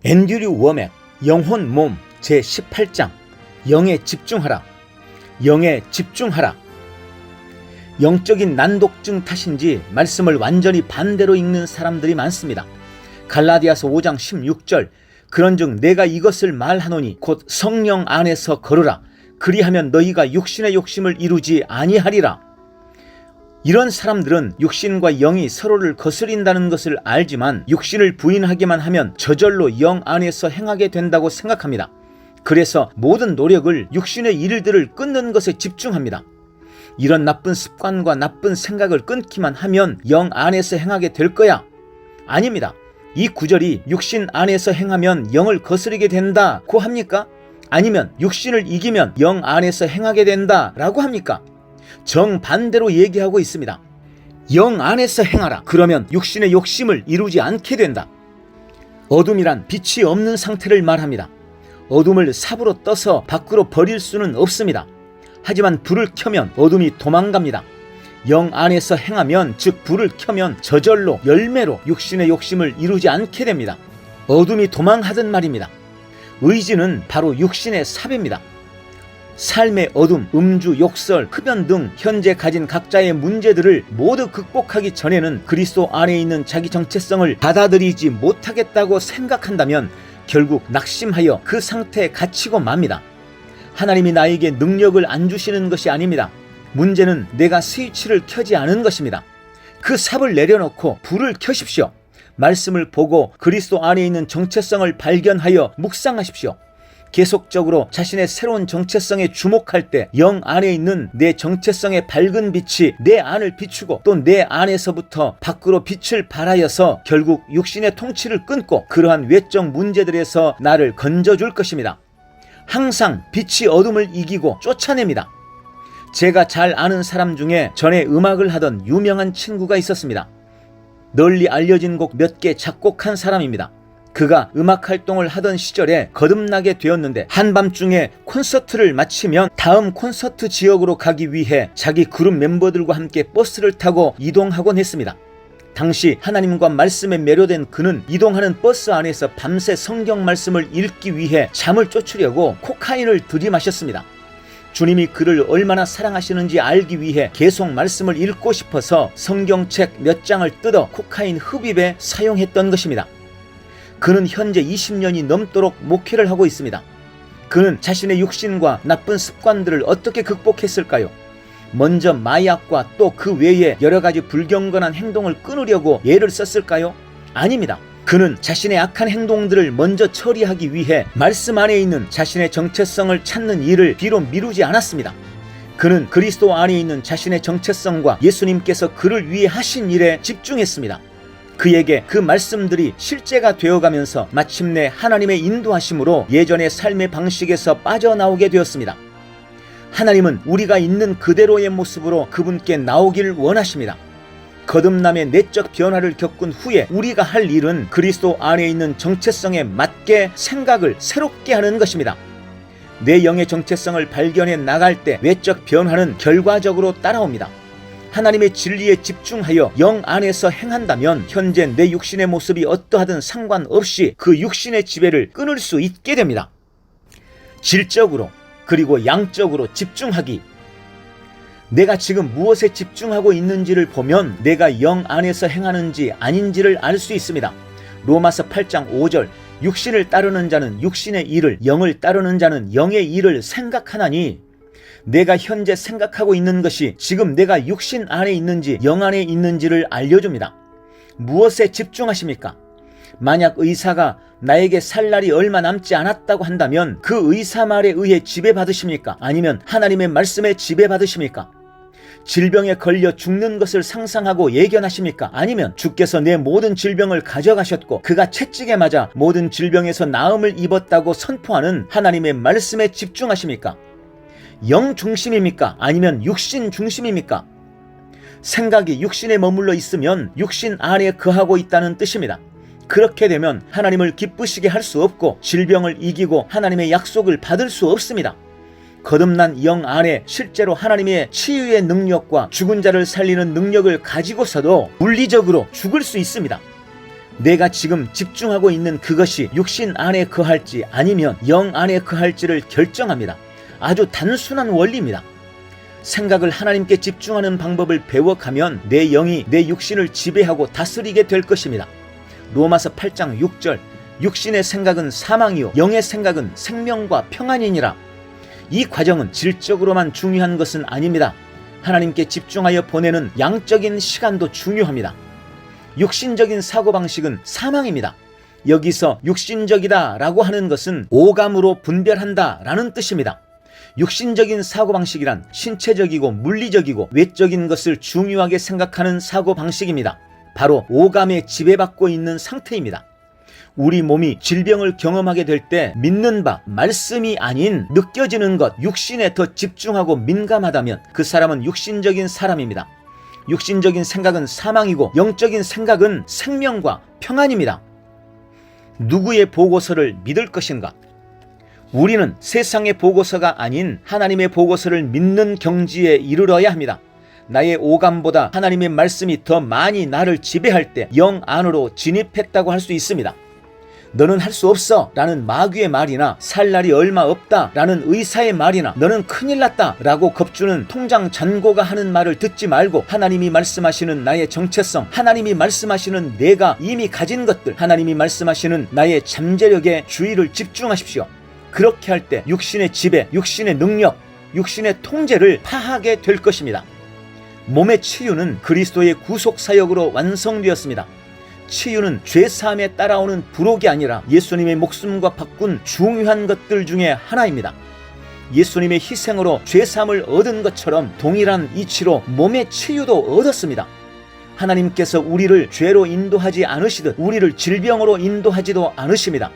앤드류 워맥 영혼 몸 제18장 영에 집중하라. 영에 집중하라. 영적인 난독증 탓인지 말씀을 완전히 반대로 읽는 사람들이 많습니다. 갈라디아서 5장 16절 그런즉 내가 이것을 말하노니 곧 성령 안에서 걸으라. 그리하면 너희가 육신의 욕심을 이루지 아니하리라. 이런 사람들은 육신과 영이 서로를 거스린다는 것을 알지만 육신을 부인하기만 하면 저절로 영 안에서 행하게 된다고 생각합니다. 그래서 모든 노력을 육신의 일들을 끊는 것에 집중합니다. 이런 나쁜 습관과 나쁜 생각을 끊기만 하면 영 안에서 행하게 될 거야. 아닙니다. 이 구절이 육신 안에서 행하면 영을 거스르게 된다고 합니까? 아니면 육신을 이기면 영 안에서 행하게 된다라고 합니까? 정반대로 얘기하고 있습니다. 영 안에서 행하라. 그러면 육신의 욕심을 이루지 않게 된다. 어둠이란 빛이 없는 상태를 말합니다. 어둠을 삽으로 떠서 밖으로 버릴 수는 없습니다. 하지만 불을 켜면 어둠이 도망갑니다. 영 안에서 행하면, 즉 불을 켜면 저절로 열매로 육신의 욕심을 이루지 않게 됩니다. 어둠이 도망하던 말입니다. 의지는 바로 육신의 삽입니다. 삶의 어둠, 음주, 욕설, 흡연 등 현재 가진 각자의 문제들을 모두 극복하기 전에는 그리스도 안에 있는 자기 정체성을 받아들이지 못하겠다고 생각한다면 결국 낙심하여 그 상태에 갇히고 맙니다. 하나님이 나에게 능력을 안 주시는 것이 아닙니다. 문제는 내가 스위치를 켜지 않은 것입니다. 그 삽을 내려놓고 불을 켜십시오. 말씀을 보고 그리스도 안에 있는 정체성을 발견하여 묵상하십시오. 계속적으로 자신의 새로운 정체성에 주목할 때 영 안에 있는 내 정체성의 밝은 빛이 내 안을 비추고 또 내 안에서부터 밖으로 빛을 발하여서 결국 육신의 통치를 끊고 그러한 외적 문제들에서 나를 건져줄 것입니다. 항상 빛이 어둠을 이기고 쫓아냅니다. 제가 잘 아는 사람 중에 전에 음악을 하던 유명한 친구가 있었습니다. 널리 알려진 곡 몇 개 작곡한 사람입니다. 그가 음악 활동을 하던 시절에 거듭나게 되었는데 한밤중에 콘서트를 마치면 다음 콘서트 지역으로 가기 위해 자기 그룹 멤버들과 함께 버스를 타고 이동하곤 했습니다. 당시 하나님과 말씀에 매료된 그는 이동하는 버스 안에서 밤새 성경 말씀을 읽기 위해 잠을 쫓으려고 코카인을 들이마셨습니다. 주님이 그를 얼마나 사랑하시는지 알기 위해 계속 말씀을 읽고 싶어서 성경책 몇 장을 뜯어 코카인 흡입에 사용했던 것입니다. 그는 현재 20년이 넘도록 목회를 하고 있습니다. 그는 자신의 육신과 나쁜 습관들을 어떻게 극복했을까요? 먼저 마약과 또 그 외에 여러 가지 불경건한 행동을 끊으려고 애를 썼을까요? 아닙니다. 그는 자신의 악한 행동들을 먼저 처리하기 위해 말씀 안에 있는 자신의 정체성을 찾는 일을 뒤로 미루지 않았습니다. 그는 그리스도 안에 있는 자신의 정체성과 예수님께서 그를 위해 하신 일에 집중했습니다. 그에게 그 말씀들이 실제가 되어가면서 마침내 하나님의 인도하심으로 예전의 삶의 방식에서 빠져나오게 되었습니다. 하나님은 우리가 있는 그대로의 모습으로 그분께 나오기를 원하십니다. 거듭남의 내적 변화를 겪은 후에 우리가 할 일은 그리스도 안에 있는 정체성에 맞게 생각을 새롭게 하는 것입니다. 내 영의 정체성을 발견해 나갈 때 외적 변화는 결과적으로 따라옵니다. 하나님의 진리에 집중하여 영 안에서 행한다면 현재 내 육신의 모습이 어떠하든 상관없이 그 육신의 지배를 끊을 수 있게 됩니다. 질적으로 그리고 양적으로 집중하기. 내가 지금 무엇에 집중하고 있는지를 보면 내가 영 안에서 행하는지 아닌지를 알 수 있습니다. 로마서 8장 5절 육신을 따르는 자는 육신의 일을, 영을 따르는 자는 영의 일을 생각하나니 내가 현재 생각하고 있는 것이 지금 내가 육신 안에 있는지 영 안에 있는지를 알려줍니다. 무엇에 집중하십니까? 만약 의사가 나에게 살 날이 얼마 남지 않았다고 한다면 그 의사 말에 의해 지배받으십니까? 아니면 하나님의 말씀에 지배받으십니까? 질병에 걸려 죽는 것을 상상하고 예견하십니까? 아니면 주께서 내 모든 질병을 가져가셨고 그가 채찍에 맞아 모든 질병에서 나음을 입었다고 선포하는 하나님의 말씀에 집중하십니까? 영 중심입니까? 아니면 육신 중심입니까? 생각이 육신에 머물러 있으면 육신 안에 거하고 있다는 뜻입니다. 그렇게 되면 하나님을 기쁘시게 할 수 없고 질병을 이기고 하나님의 약속을 받을 수 없습니다. 거듭난 영 안에 실제로 하나님의 치유의 능력과 죽은 자를 살리는 능력을 가지고서도 물리적으로 죽을 수 있습니다. 내가 지금 집중하고 있는 그것이 육신 안에 거할지 아니면 영 안에 거할지를 결정합니다. 아주 단순한 원리입니다. 생각을 하나님께 집중하는 방법을 배워가면 내 영이 내 육신을 지배하고 다스리게 될 것입니다. 로마서 8장 6절, 육신의 생각은 사망이요 영의 생각은 생명과 평안이니라. 이 과정은 질적으로만 중요한 것은 아닙니다. 하나님께 집중하여 보내는 양적인 시간도 중요합니다. 육신적인 사고방식은 사망입니다. 여기서 육신적이다 라고 하는 것은 오감으로 분별한다 라는 뜻입니다. 육신적인 사고방식이란 신체적이고 물리적이고 외적인 것을 중요하게 생각하는 사고방식입니다. 바로 오감에 지배받고 있는 상태입니다. 우리 몸이 질병을 경험하게 될 때 믿는 바, 말씀이 아닌 느껴지는 것, 육신에 더 집중하고 민감하다면 그 사람은 육신적인 사람입니다. 육신적인 생각은 사망이고 영적인 생각은 생명과 평안입니다. 누구의 보고서를 믿을 것인가? 우리는 세상의 보고서가 아닌 하나님의 보고서를 믿는 경지에 이르러야 합니다. 나의 오감보다 하나님의 말씀이 더 많이 나를 지배할 때 영 안으로 진입했다고 할 수 있습니다. 너는 할 수 없어 라는 마귀의 말이나 살 날이 얼마 없다 라는 의사의 말이나 너는 큰일 났다 라고 겁주는 통장 잔고가 하는 말을 듣지 말고 하나님이 말씀하시는 나의 정체성, 하나님이 말씀하시는 내가 이미 가진 것들, 하나님이 말씀하시는 나의 잠재력에 주의를 집중하십시오. 그렇게 할 때 육신의 지배, 육신의 능력, 육신의 통제를 파하게 될 것입니다. 몸의 치유는 그리스도의 구속사역으로 완성되었습니다. 치유는 죄사함에 따라오는 부록이 아니라 예수님의 목숨과 바꾼 중요한 것들 중에 하나입니다. 예수님의 희생으로 죄사함을 얻은 것처럼 동일한 이치로 몸의 치유도 얻었습니다. 하나님께서 우리를 죄로 인도하지 않으시듯 우리를 질병으로 인도하지도 않으십니다.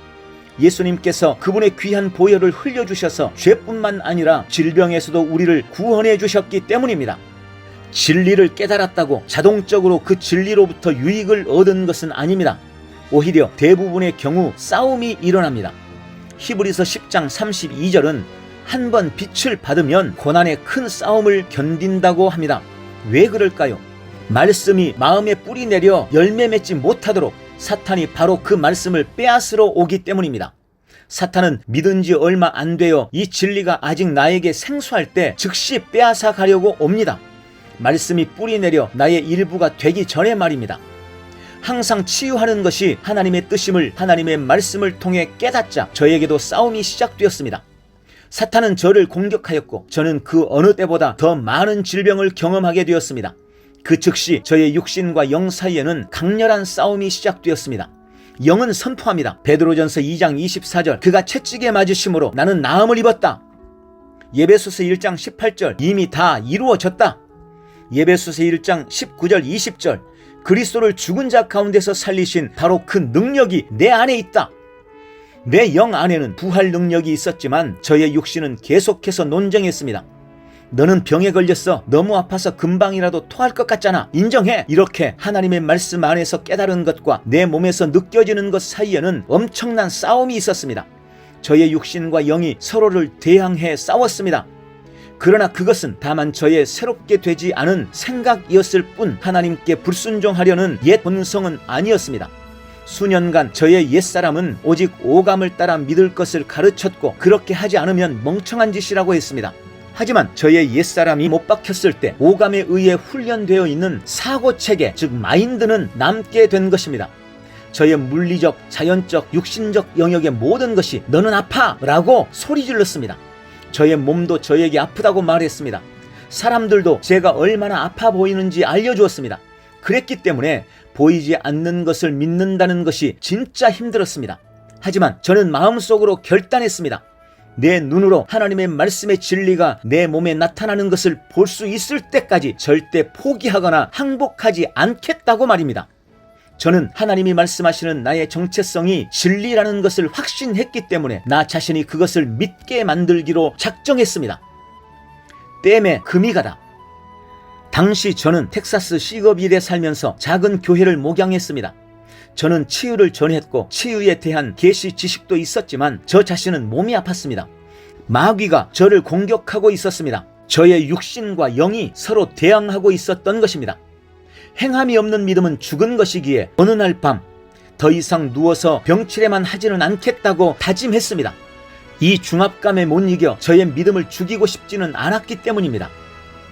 예수님께서 그분의 귀한 보혈을 흘려주셔서 죄뿐만 아니라 질병에서도 우리를 구원해 주셨기 때문입니다. 진리를 깨달았다고 자동적으로 그 진리로부터 유익을 얻은 것은 아닙니다. 오히려 대부분의 경우 싸움이 일어납니다. 히브리서 10장 32절은 한 번 빛을 받으면 고난의 큰 싸움을 견딘다고 합니다. 왜 그럴까요? 말씀이 마음에 뿌리 내려 열매 맺지 못하도록 사탄이 바로 그 말씀을 빼앗으러 오기 때문입니다. 사탄은 믿은 지 얼마 안 되어 이 진리가 아직 나에게 생소할 때 즉시 빼앗아 가려고 옵니다. 말씀이 뿌리 내려 나의 일부가 되기 전에 말입니다. 항상 치유하는 것이 하나님의 뜻임을 하나님의 말씀을 통해 깨닫자 저에게도 싸움이 시작되었습니다. 사탄은 저를 공격하였고 저는 그 어느 때보다 더 많은 질병을 경험하게 되었습니다. 그 즉시 저의 육신과 영 사이에는 강렬한 싸움이 시작되었습니다. 영은 선포합니다. 베드로전서 2장 24절 그가 채찍에 맞으심으로 나는 나음을 입었다. 예배소서 1장 18절 이미 다 이루어졌다. 예배소서 1장 19절 20절 그리스도를 죽은 자 가운데서 살리신 바로 그 능력이 내 안에 있다. 내 영 안에는 부활 능력이 있었지만 저의 육신은 계속해서 논쟁했습니다. 너는 병에 걸렸어. 너무 아파서 금방이라도 토할 것 같잖아. 인정해. 이렇게 하나님의 말씀 안에서 깨달은 것과 내 몸에서 느껴지는 것 사이에는 엄청난 싸움이 있었습니다. 저의 육신과 영이 서로를 대항해 싸웠습니다. 그러나 그것은 다만 저의 새롭게 되지 않은 생각이었을 뿐 하나님께 불순종하려는 옛 본성은 아니었습니다. 수년간 저의 옛사람은 오직 오감을 따라 믿을 것을 가르쳤고 그렇게 하지 않으면 멍청한 짓이라고 했습니다. 하지만 저의 옛사람이 못 박혔을 때 오감에 의해 훈련되어 있는 사고체계, 즉 마인드는 남게 된 것입니다. 저의 물리적, 자연적, 육신적 영역의 모든 것이 너는 아파! 라고 소리 질렀습니다. 저의 몸도 저에게 아프다고 말했습니다. 사람들도 제가 얼마나 아파 보이는지 알려주었습니다. 그랬기 때문에 보이지 않는 것을 믿는다는 것이 진짜 힘들었습니다. 하지만 저는 마음속으로 결단했습니다. 내 눈으로 하나님의 말씀의 진리가 내 몸에 나타나는 것을 볼 수 있을 때까지 절대 포기하거나 항복하지 않겠다고 말입니다. 저는 하나님이 말씀하시는 나의 정체성이 진리라는 것을 확신했기 때문에 나 자신이 그것을 믿게 만들기로 작정했습니다. 땜에 금이 가다. 당시 저는 텍사스 시거빌에 살면서 작은 교회를 목양했습니다. 저는 치유를 전했고 치유에 대한 계시 지식도 있었지만 저 자신은 몸이 아팠습니다. 마귀가 저를 공격하고 있었습니다. 저의 육신과 영이 서로 대항하고 있었던 것입니다. 행함이 없는 믿음은 죽은 것이기에 어느 날 밤 더 이상 누워서 병치레만 하지는 않겠다고 다짐했습니다. 이 중압감에 못 이겨 저의 믿음을 죽이고 싶지는 않았기 때문입니다.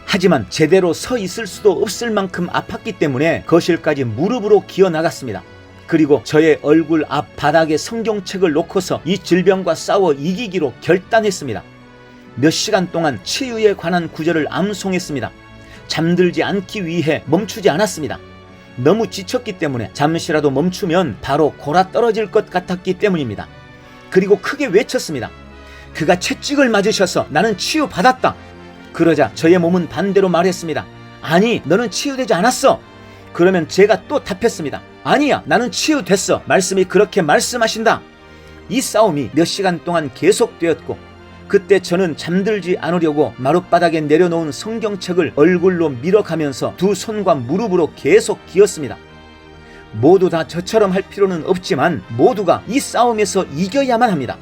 하지만 제대로 서 있을 수도 없을 만큼 아팠기 때문에 거실까지 무릎으로 기어 나갔습니다. 그리고 저의 얼굴 앞 바닥에 성경책을 놓고서 이 질병과 싸워 이기기로 결단했습니다. 몇 시간 동안 치유에 관한 구절을 암송했습니다. 잠들지 않기 위해 멈추지 않았습니다. 너무 지쳤기 때문에 잠시라도 멈추면 바로 골아 떨어질 것 같았기 때문입니다. 그리고 크게 외쳤습니다. 그가 채찍을 맞으셔서 나는 치유받았다. 그러자 저의 몸은 반대로 말했습니다. 아니, 너는 치유되지 않았어. 그러면 제가 또 답했습니다. 아니야, 나는 치유됐어. 말씀이 그렇게 말씀하신다. 이 싸움이 몇 시간 동안 계속되었고, 그때 저는 잠들지 않으려고 마룻바닥에 내려놓은 성경책을 얼굴로 밀어가면서 두 손과 무릎으로 계속 기었습니다. 모두 다 저처럼 할 필요는 없지만 모두가 이 싸움에서 이겨야만 합니다.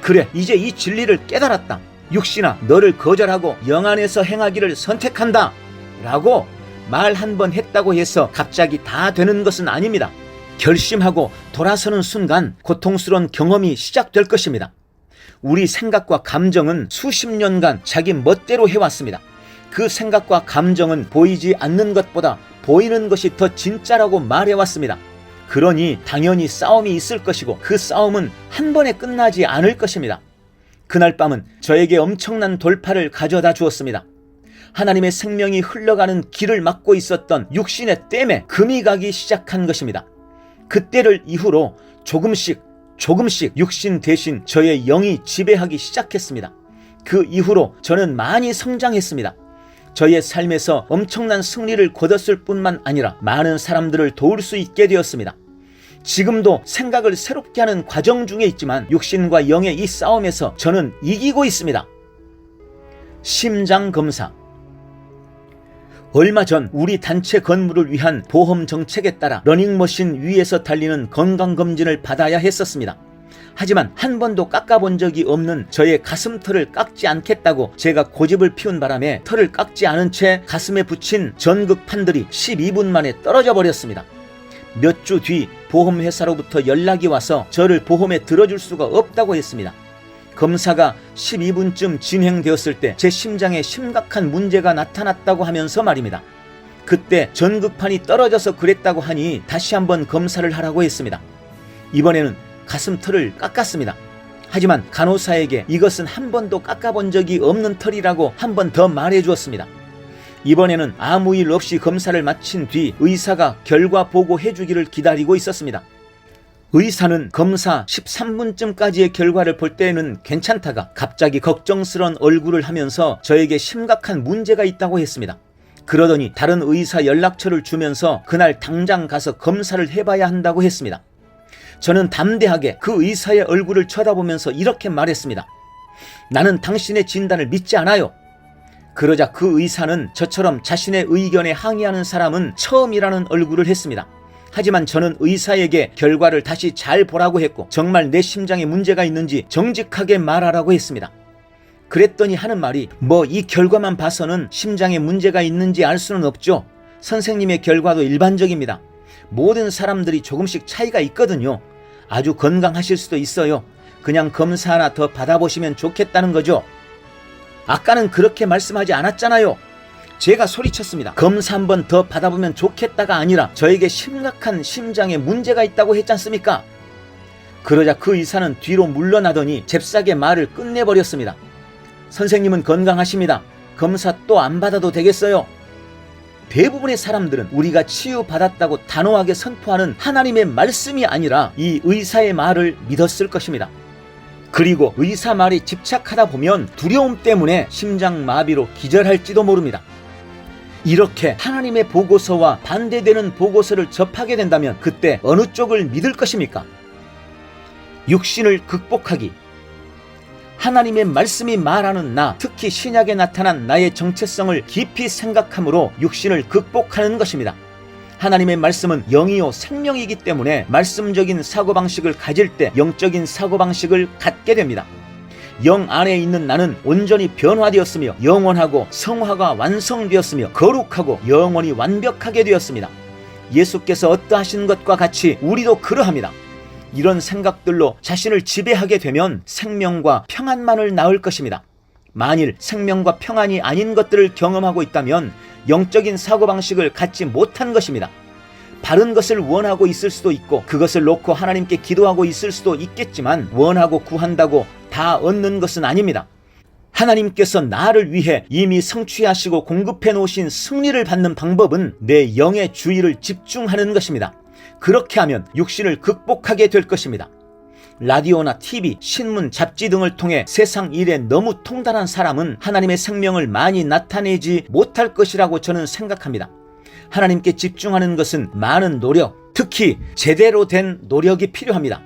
그래, 이제 이 진리를 깨달았다. 육신아, 너를 거절하고 영 안에서 행하기를 선택한다 라고 말 한 번 했다고 해서 갑자기 다 되는 것은 아닙니다. 결심하고 돌아서는 순간 고통스러운 경험이 시작될 것입니다. 우리 생각과 감정은 수십 년간 자기 멋대로 해왔습니다. 그 생각과 감정은 보이지 않는 것보다 보이는 것이 더 진짜라고 말해왔습니다. 그러니 당연히 싸움이 있을 것이고 그 싸움은 한 번에 끝나지 않을 것입니다. 그날 밤은 저에게 엄청난 돌파를 가져다 주었습니다. 하나님의 생명이 흘러가는 길을 막고 있었던 육신의 댐에 금이 가기 시작한 것입니다. 그때를 이후로 조금씩 육신 대신 저의 영이 지배하기 시작했습니다. 그 이후로 저는 많이 성장했습니다. 저의 삶에서 엄청난 승리를 거뒀을 뿐만 아니라 많은 사람들을 도울 수 있게 되었습니다. 지금도 생각을 새롭게 하는 과정 중에 있지만 육신과 영의 이 싸움에서 저는 이기고 있습니다. 심장검사. 얼마 전 우리 단체 건물을 위한 보험 정책에 따라 러닝머신 위에서 달리는 건강검진을 받아야 했었습니다. 하지만 한 번도 깎아본 적이 없는 저의 가슴털을 깎지 않겠다고 제가 고집을 피운 바람에 털을 깎지 않은 채 가슴에 붙인 전극판들이 12분 만에 떨어져 버렸습니다. 몇 주 뒤 보험회사로부터 연락이 와서 저를 보험에 들어줄 수가 없다고 했습니다. 검사가 12분쯤 진행되었을 때 제 심장에 심각한 문제가 나타났다고 하면서 말입니다. 그때 전극판이 떨어져서 그랬다고 하니 다시 한번 검사를 하라고 했습니다. 이번에는 가슴털을 깎았습니다. 하지만 간호사에게 이것은 한 번도 깎아본 적이 없는 털이라고 한 번 더 말해 주었습니다. 이번에는 아무 일 없이 검사를 마친 뒤 의사가 결과 보고해 주기를 기다리고 있었습니다. 의사는 검사 13분쯤까지의 결과를 볼 때에는 괜찮다가 갑자기 걱정스러운 얼굴을 하면서 저에게 심각한 문제가 있다고 했습니다. 그러더니 다른 의사 연락처를 주면서 그날 당장 가서 검사를 해봐야 한다고 했습니다. 저는 담대하게 그 의사의 얼굴을 쳐다보면서 이렇게 말했습니다. 나는 당신의 진단을 믿지 않아요. 그러자 그 의사는 저처럼 자신의 의견에 항의하는 사람은 처음이라는 얼굴을 했습니다. 하지만 저는 의사에게 결과를 다시 잘 보라고 했고 정말 내 심장에 문제가 있는지 정직하게 말하라고 했습니다. 그랬더니 하는 말이 이 결과만 봐서는 심장에 문제가 있는지 알 수는 없죠. 선생님의 결과도 일반적입니다. 모든 사람들이 조금씩 차이가 있거든요. 아주 건강하실 수도 있어요. 그냥 검사 하나 더 받아보시면 좋겠다는 거죠. 아까는 그렇게 말씀하지 않았잖아요. 제가 소리쳤습니다. 검사 한 번 더 받아보면 좋겠다가 아니라 저에게 심각한 심장에 문제가 있다고 했지 않습니까? 그러자 그 의사는 뒤로 물러나더니 잽싸게 말을 끝내버렸습니다. 선생님은 건강하십니다. 검사 또 안 받아도 되겠어요? 대부분의 사람들은 우리가 치유받았다고 단호하게 선포하는 하나님의 말씀이 아니라 이 의사의 말을 믿었을 것입니다. 그리고 의사 말에 집착하다 보면 두려움 때문에 심장마비로 기절할지도 모릅니다. 이렇게 하나님의 보고서와 반대되는 보고서를 접하게 된다면 그때 어느 쪽을 믿을 것입니까? 육신을 극복하기. 하나님의 말씀이 말하는 나, 특히 신약에 나타난 나의 정체성을 깊이 생각함으로 육신을 극복하는 것입니다. 하나님의 말씀은 영이요 생명이기 때문에 말씀적인 사고방식을 가질 때 영적인 사고방식을 갖게 됩니다. 영 안에 있는 나는 온전히 변화되었으며 영원하고 성화가 완성되었으며 거룩하고 영원히 완벽하게 되었습니다. 예수께서 어떠하신 것과 같이 우리도 그러합니다. 이런 생각들로 자신을 지배하게 되면 생명과 평안만을 낳을 것입니다. 만일 생명과 평안이 아닌 것들을 경험하고 있다면 영적인 사고방식을 갖지 못한 것입니다. 바른 것을 원하고 있을 수도 있고 그것을 놓고 하나님께 기도하고 있을 수도 있겠지만 원하고 구한다고 다 얻는 것은 아닙니다. 하나님께서 나를 위해 이미 성취하시고 공급해 놓으신 승리를 받는 방법은 내 영의 주의를 집중하는 것입니다. 그렇게 하면 육신을 극복하게 될 것입니다. 라디오나 TV, 신문, 잡지 등을 통해 세상 일에 너무 통달한 사람은 하나님의 생명을 많이 나타내지 못할 것이라고 저는 생각합니다. 하나님께 집중하는 것은 많은 노력, 특히 제대로 된 노력이 필요합니다.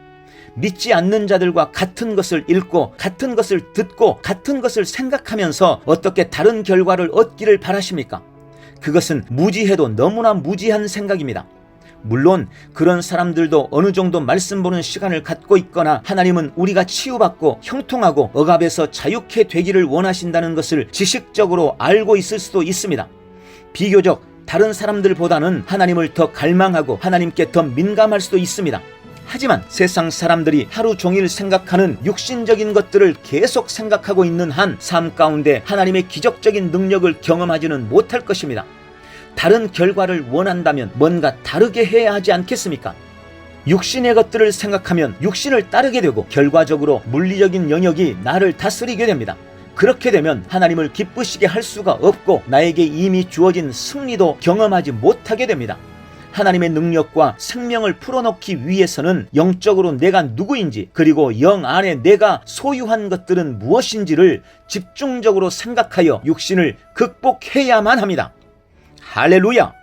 믿지 않는 자들과 같은 것을 읽고 같은 것을 듣고 같은 것을 생각하면서 어떻게 다른 결과를 얻기를 바라십니까? 그것은 무지해도 너무나 무지한 생각입니다. 물론 그런 사람들도 어느 정도 말씀 보는 시간을 갖고 있거나 하나님은 우리가 치유받고 형통하고 억압에서 자유케 되기를 원하신다는 것을 지식적으로 알고 있을 수도 있습니다. 비교적 다른 사람들보다는 하나님을 더 갈망하고 하나님께 더 민감할 수도 있습니다. 하지만 세상 사람들이 하루 종일 생각하는 육신적인 것들을 계속 생각하고 있는 한 삶 가운데 하나님의 기적적인 능력을 경험하지는 못할 것입니다. 다른 결과를 원한다면 뭔가 다르게 해야 하지 않겠습니까? 육신의 것들을 생각하면 육신을 따르게 되고 결과적으로 물리적인 영역이 나를 다스리게 됩니다. 그렇게 되면 하나님을 기쁘시게 할 수가 없고 나에게 이미 주어진 승리도 경험하지 못하게 됩니다. 하나님의 능력과 생명을 풀어놓기 위해서는 영적으로 내가 누구인지 그리고 영 안에 내가 소유한 것들은 무엇인지를 집중적으로 생각하여 육신을 극복해야만 합니다. 할렐루야!